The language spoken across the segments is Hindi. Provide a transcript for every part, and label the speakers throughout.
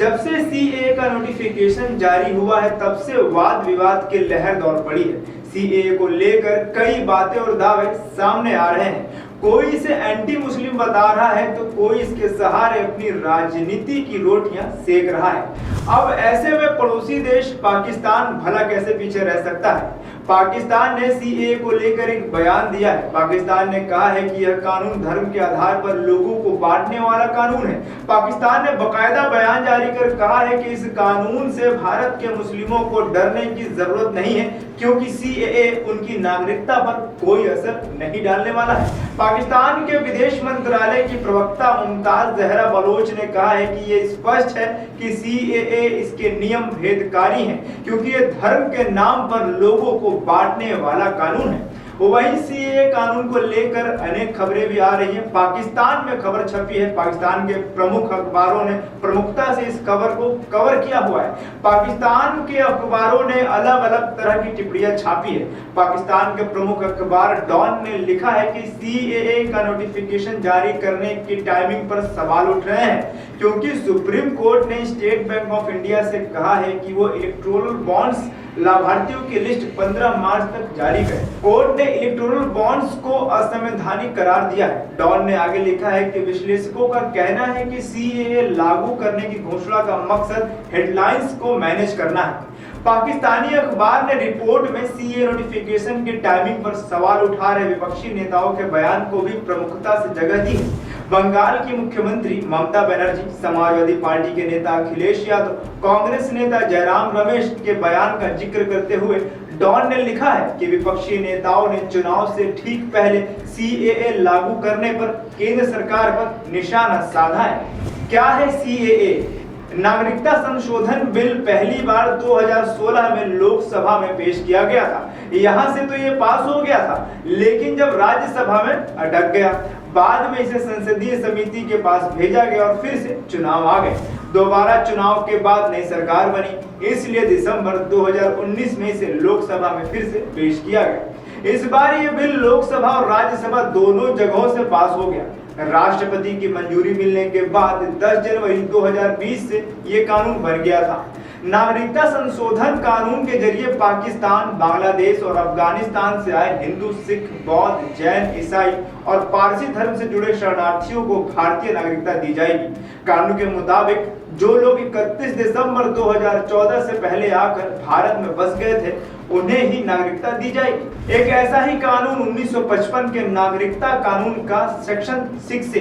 Speaker 1: जब से सीएए का नोटिफिकेशन जारी हुआ है तब से वाद विवाद की लहर दौड़ पड़ी है। सीएए को लेकर कई बातें और दावे सामने आ रहे हैं। कोई इसे एंटी मुस्लिम बता रहा है तो कोई इसके सहारे अपनी राजनीति की रोटियां सेक रहा है। अब ऐसे में पड़ोसी देश पाकिस्तान भला कैसे पीछे रह सकता है। पाकिस्तान ने सीएए को लेकर एक बयान दिया है। पाकिस्तान ने कहा है कि यह कानून धर्म के आधार पर लोगों को बांटने वाला कानून है। पाकिस्तान ने बकायदा बयान जारी कर कहा है कि इस कानून से भारत के मुस्लिमों को डरने की जरूरत नहीं है, क्योंकि सीएए उनकी नागरिकता पर कोई असर नहीं डालने वाला है। पाकिस्तान के विदेश मंत्रालय की प्रवक्ता मुमताज जहरा बलोच ने कहा है कि ये स्पष्ट है कि सीएए इसके नियम भेदकारी हैं, क्योंकि ये धर्म के नाम पर लोगों को बांटने वाला कानून है। वहीं सीएए कानून को लेकर अनेक खबरें भी आ रही हैं। पाकिस्तान में खबर छपी है। पाकिस्तान के प्रमुख अखबारों ने प्रमुखता से इस खबर को कवर किया हुआ है। पाकिस्तान के अखबारों ने अलग अलग तरह की टिप्पणियां छापी है। पाकिस्तान के प्रमुख अखबार डॉन ने लिखा है कि सीएए का नोटिफिकेशन जारी करने की टाइमिंग पर सवाल उठ रहे हैं, क्योंकि सुप्रीम कोर्ट ने स्टेट बैंक ऑफ इंडिया से कहा है कि वो इलेक्टोरल बॉन्ड्स लाभार्थियों की लिस्ट 15 मार्च तक जारी करे। कोर्ट ने इलेक्टोरल बॉन्ड्स को असंवैधानिक करार दिया है। डॉन ने आगे लिखा है कि विश्लेषकों का कहना है कि सीएए लागू करने की घोषणा का मकसद हेडलाइंस को मैनेज करना है। पाकिस्तानी अखबार ने रिपोर्ट में सीए नोटिफिकेशन की टाइमिंग पर सवाल उठा रहे विपक्षी नेताओं के बयान को भी प्रमुखता से जगह दी है। बंगाल की मुख्यमंत्री ममता बनर्जी, समाजवादी पार्टी के नेता अखिलेश यादव, कांग्रेस नेता जयराम रमेश के बयान का जिक्र करते हुए डॉन ने लिखा है कि विपक्षी नेताओं ने चुनाव से ठीक पहले सीएए लागू करने पर केंद्र सरकार पर निशाना साधा है। क्या है सीएए? नागरिकता संशोधन बिल पहली बार 2016 में लोकसभा में पेश किया गया था। यहां से तो ये पास हो गया था, लेकिन जब राज्यसभा में अटक गया। बाद में इसे संसदीय समिति के पास भेजा गया और फिर से चुनाव आ गए। दोबारा चुनाव के बाद नई सरकार बनी, इसलिए दिसंबर 2019 में इसे लोकसभा में फिर से पेश किया गया। इस बार ये बिल लोकसभा और राज्यसभा दोनों जगहों से पास हो गया। राष्ट्रपति की मंजूरी मिलने के बाद 10 जनवरी 2020 से ये कानून बन गया था। नागरिकता संशोधन कानून के जरिए पाकिस्तान, बांग्लादेश और अफगानिस्तान से आए हिंदू, सिख, बौद्ध, जैन, ईसाई और पारसी धर्म से जुड़े शरणार्थियों को भारतीय नागरिकता दी जाएगी। कानून के मुताबिक जो लोग 31 दिसंबर 2014 से पहले आकर भारत में बस गए थे, उन्हें ही नागरिकता दी जाएगी। एक ऐसा ही कानून 1955 के नागरिकता कानून का सेक्शन 6 से,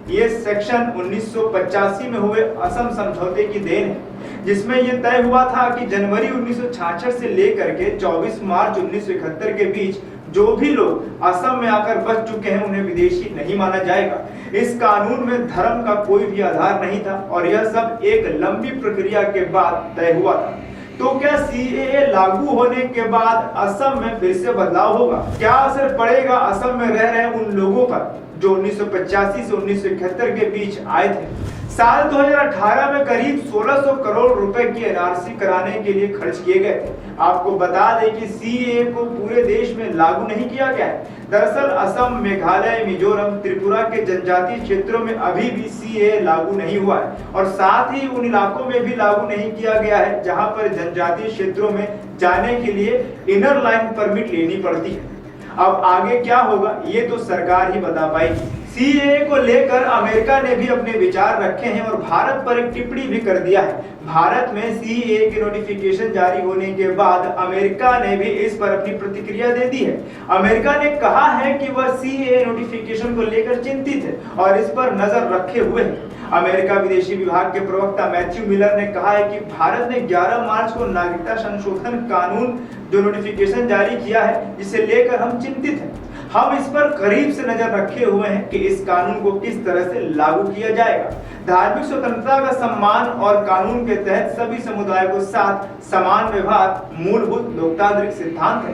Speaker 1: ये सेक्शन 1985 में हुए असम समझौते की देन है, जिसमें यह तय हुआ था कि जनवरी 1966 से लेकर के 24 मार्च 1971 के बीच जो भी लोग असम में आकर बस चुके हैं उन्हें विदेशी नहीं माना जाएगा। इस कानून में धर्म का कोई भी आधार नहीं था और यह सब एक लंबी प्रक्रिया के बाद तय हुआ था। तो क्या सीएए लागू होने के बाद असम में फिर से बदलाव होगा? क्या असर पड़ेगा असम में रह रहे उन लोगों पर जो 1985 से 1971 के बीच आए थे? साल 2018 में करीब 1600 करोड़ रुपए की एनआरसी कराने के लिए खर्च किए गए थे। आपको बता दें कि सीएए को पूरे देश में लागू नहीं किया गया है। दरअसल असम, मेघालय, मिजोरम, त्रिपुरा के जनजातीय क्षेत्रों में अभी भी सीएए लागू नहीं हुआ है और साथ ही उन इलाकों में भी लागू नहीं किया गया है जहां पर जनजातीय क्षेत्रों में जाने के लिए इनर लाइन परमिट लेनी पड़ती है। अब आगे क्या होगा ये तो सरकार ही बता पाएगी। सीएए को लेकर अमेरिका ने भी अपने विचार रखे हैं और भारत पर एक टिप्पणी भी कर दिया है। भारत में सीएए के नोटिफिकेशन जारी होने के बाद अमेरिका ने भी इस पर अपनी प्रतिक्रिया दे दी है। अमेरिका ने कहा है कि वह सीएए नोटिफिकेशन को लेकर चिंतित है और इस पर नजर रखे हुए है। अमेरिका विदेशी विभाग के प्रवक्ता मैथ्यू मिलर ने कहा है कि भारत ने 11 मार्च को नागरिकता संशोधन कानून जो नोटिफिकेशन जारी किया है, जिसे लेकर हम चिंतित हैं। हम इस पर करीब से नजर रखे हुए हैं कि इस कानून को किस तरह से लागू किया जाएगा। धार्मिक स्वतंत्रता का सम्मान और कानून के तहत सभी समुदायों के साथ समान व्यवहार मूलभूत लोकतांत्रिक सिद्धांत है।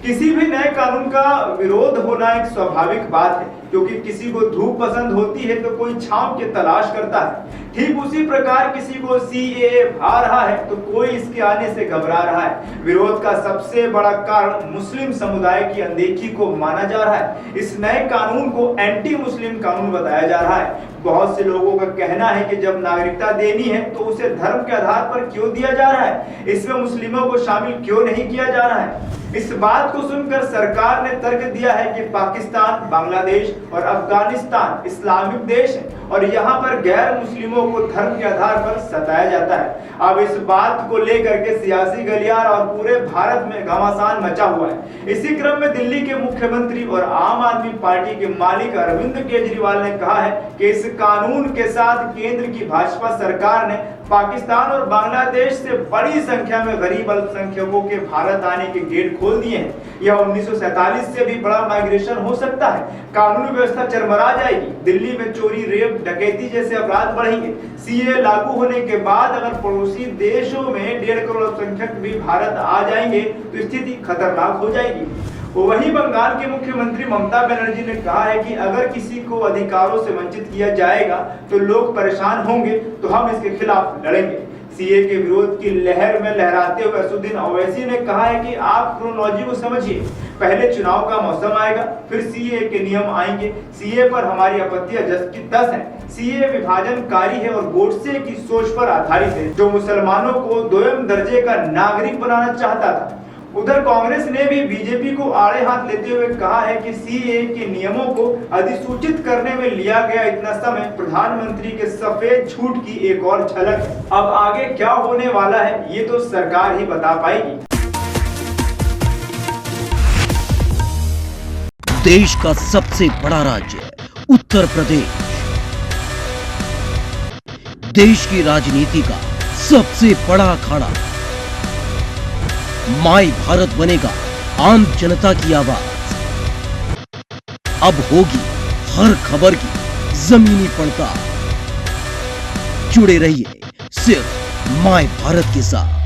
Speaker 1: किसी भी नए कानून का विरोध होना एक स्वाभाविक बात है, क्योंकि किसी को धूप पसंद होती है तो कोई छांव की तलाश करता है। ठीक उसी प्रकार किसी को सीएए भा रहा है तो कोई इसके आने से घबरा रहा है। विरोध का सबसे बड़ा कारण मुस्लिम समुदाय की अनदेखी को माना जा रहा है। इस नए कानून को एंटी मुस्लिम कानून बताया जा रहा है। बहुत से लोगों का कहना है कि जब नागरिकता देनी है तो उसे धर्म के आधार पर क्यों दिया जा रहा है, इसमें मुस्लिमों को शामिल क्यों नहीं किया जा रहा है। इस बात को सुनकर सरकार ने तर्क दिया है कि पाकिस्तान, बांग्लादेश और अफगानिस्तान इस्लामिक देश है और यहाँ पर गैर मुस्लिमों को धर्म के आधार पर सताया जाता है। अब इस बात को लेकर के सियासी गलियार और पूरे भारत में घमासान मचा हुआ है। इसी क्रम में दिल्ली के मुख्यमंत्री और आम आदमी पार्टी के मालिक अरविंद केजरीवाल ने कहा है कि इस कानून के साथ केंद्र की भाजपा सरकार ने पाकिस्तान और बांग्लादेश से बड़ी संख्या में गरीब अल्पसंख्यकों के भारत आने के गेट खोल दिए हैं। यह 1947 से भी बड़ा माइग्रेशन हो सकता है। कानूनी व्यवस्था चरमरा जाएगी। दिल्ली में चोरी, रेप, डकैती जैसे अपराध बढ़ेंगे। सीए लागू होने के बाद अगर पड़ोसी देशों में 1.5 करोड़ अल्पसंख्यक भी भारत आ जाएंगे तो स्थिति खतरनाक हो जाएगी। वहीं बंगाल के मुख्यमंत्री ममता बनर्जी ने कहा है कि अगर किसी को अधिकारों से वंचित किया जाएगा तो लोग परेशान होंगे, तो हम इसके खिलाफ लड़ेंगे। सीए के विरोध की लहर में लहराते हुए असुद्दीन ओवैसी ने कहा है कि आप क्रोनोलॉजी को समझिए। पहले चुनाव का मौसम आएगा, फिर सीए के नियम आएंगे। सीए पर हमारी आपत्तियां 10 की 10 हैं। सीए विभाजनकारी है और गोडसे की सोच पर आधारित है, जो मुसलमानों को दोयम दर्जे का नागरिक बनाना चाहता था। उधर कांग्रेस ने भी बीजेपी को आड़े हाथ लेते हुए कहा है कि सीए के नियमों को अधिसूचित करने में लिया गया इतना समय प्रधानमंत्री के सफेद झूठ की एक और झलक है। अब आगे क्या होने वाला है ये तो सरकार ही बता पाएगी।
Speaker 2: देश का सबसे बड़ा राज्य उत्तर प्रदेश, देश की राजनीति का सबसे बड़ा अखाड़ा, माई भारत बनेगा आम जनता की आवाज। अब होगी हर खबर की जमीनी पड़ताल। जुड़े रहिए सिर्फ माई भारत के साथ।